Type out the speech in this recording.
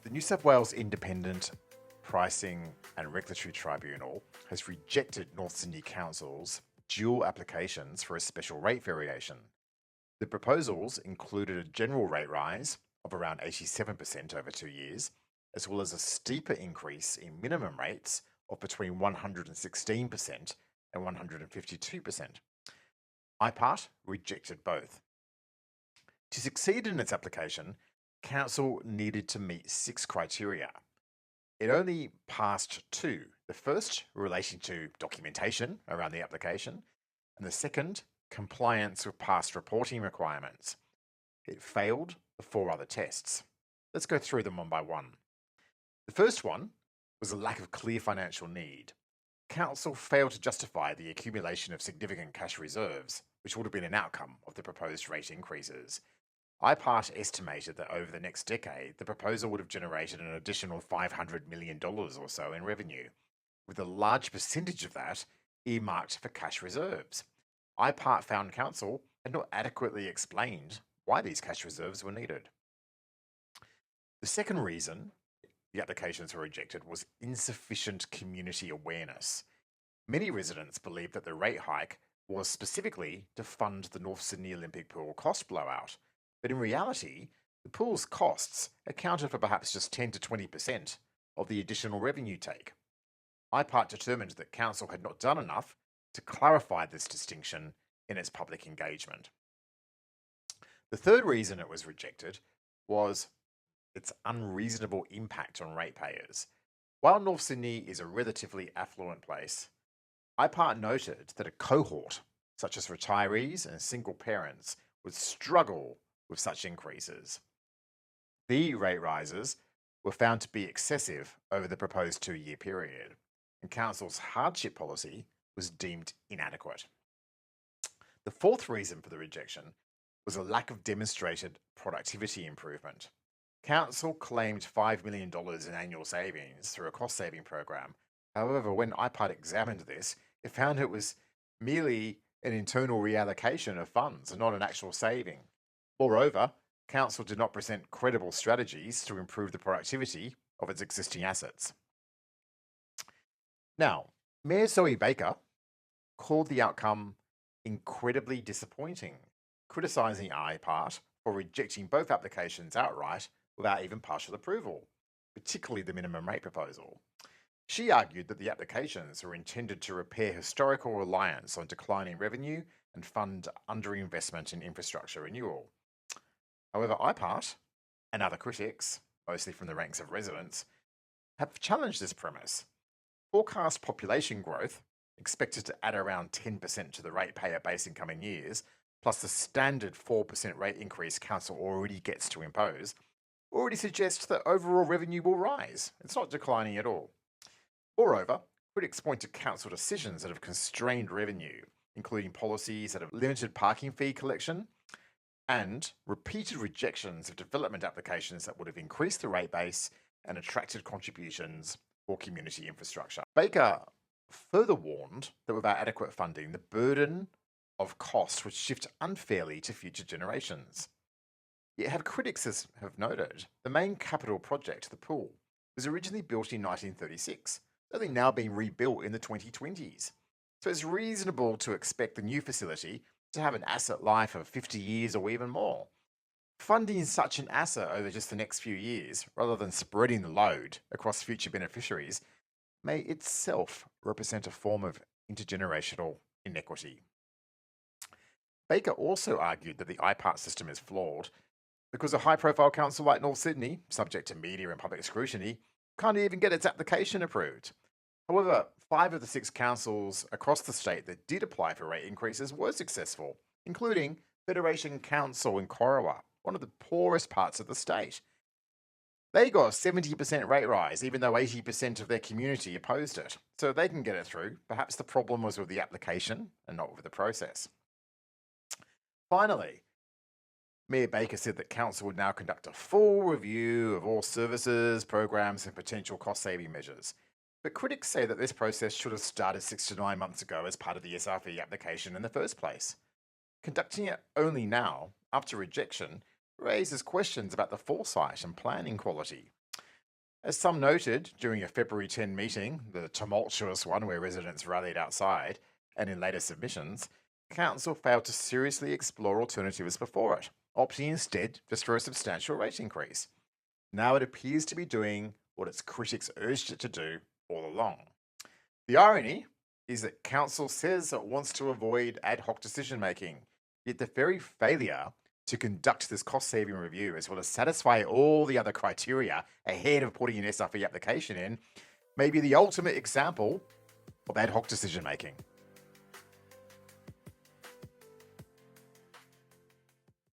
The New South Wales Independent Pricing and Regulatory Tribunal has rejected North Sydney Council's dual applications for a special rate variation. The proposals included a general rate rise of around 87% over 2 years, as well as a steeper increase in minimum rates of between 116% and 152%. IPART rejected both. To succeed in its application, Council needed to meet 6 criteria. It only passed 2, the first relating to documentation around the application, and the second, compliance with past reporting requirements. It failed the 4 other tests. Let's go through them one by one. The first one was a lack of clear financial need. Council failed to justify the accumulation of significant cash reserves, which would have been an outcome of the proposed rate increases. IPART estimated that over the next decade, the proposal would have generated an additional $500 million or so in revenue, with a large percentage of that earmarked for cash reserves. IPART found Council had not adequately explained why these cash reserves were needed. The second reason the applications were rejected was insufficient community awareness. Many residents believed that the rate hike was specifically to fund the North Sydney Olympic Pool cost blowout, but in reality, the pool's costs accounted for perhaps just 10 to 20% of the additional revenue take. IPART determined that Council had not done enough to clarify this distinction in its public engagement. The third reason it was rejected was its unreasonable impact on ratepayers. While North Sydney is a relatively affluent place, IPART noted that a cohort, such as retirees and single parents, would struggle with such increases. The rate rises were found to be excessive over the proposed 2-year period, and Council's hardship policy was deemed inadequate. The fourth reason for the rejection was a lack of demonstrated productivity improvement. Council claimed $5 million in annual savings through a cost-saving program. However, when IPART examined this, it found it was merely an internal reallocation of funds and not an actual saving. Moreover, Council did not present credible strategies to improve the productivity of its existing assets. Now, Mayor Zoë Baker called the outcome incredibly disappointing, criticising IPART for rejecting both applications outright without even partial approval, particularly the minimum rate proposal. She argued that the applications were intended to repair historical reliance on declining revenue and fund underinvestment in infrastructure renewal. However, IPART and other critics, mostly from the ranks of residents, have challenged this premise. Forecast population growth, expected to add around 10% to the ratepayer base in coming years, plus the standard 4% rate increase Council already gets to impose, already suggests that overall revenue will rise. It's not declining at all. Moreover, critics point to Council decisions that have constrained revenue, including policies that have limited parking fee collection and repeated rejections of development applications that would have increased the rate base and attracted contributions for community infrastructure. Baker further warned that without adequate funding, the burden of cost would shift unfairly to future generations. Yet, have critics have noted, the main capital project, the pool, was originally built in 1936, only now being rebuilt in the 2020s. So it's reasonable to expect the new facility to have an asset life of 50 years or even more. Funding such an asset over just the next few years, rather than spreading the load across future beneficiaries, may itself represent a form of intergenerational inequity. Baker also argued that the IPART system is flawed because a high-profile council like North Sydney, subject to media and public scrutiny, can't even get its application approved. However, 5 of the 6 councils across the state that did apply for rate increases were successful, including Federation Council in Corowa, one of the poorest parts of the state. They got a 70% rate rise, even though 80% of their community opposed it. So they can get it through. Perhaps the problem was with the application and not with the process. Finally, Mayor Baker said that Council would now conduct a full review of all services, programs, and potential cost-saving measures. But critics say that this process should have started 6 to 9 months ago as part of the SRV application in the first place. Conducting it only now, after rejection, raises questions about the foresight and planning quality. As some noted during a February 10 meeting, the tumultuous one where residents rallied outside, and in later submissions, Council failed to seriously explore alternatives before it, opting instead just for a substantial rate increase. Now it appears to be doing what its critics urged it to do all along. The irony is that Council says it wants to avoid ad hoc decision making, yet the very failure to conduct this cost saving review as well as satisfy all the other criteria ahead of putting an SRP application in may be the ultimate example of ad hoc decision making.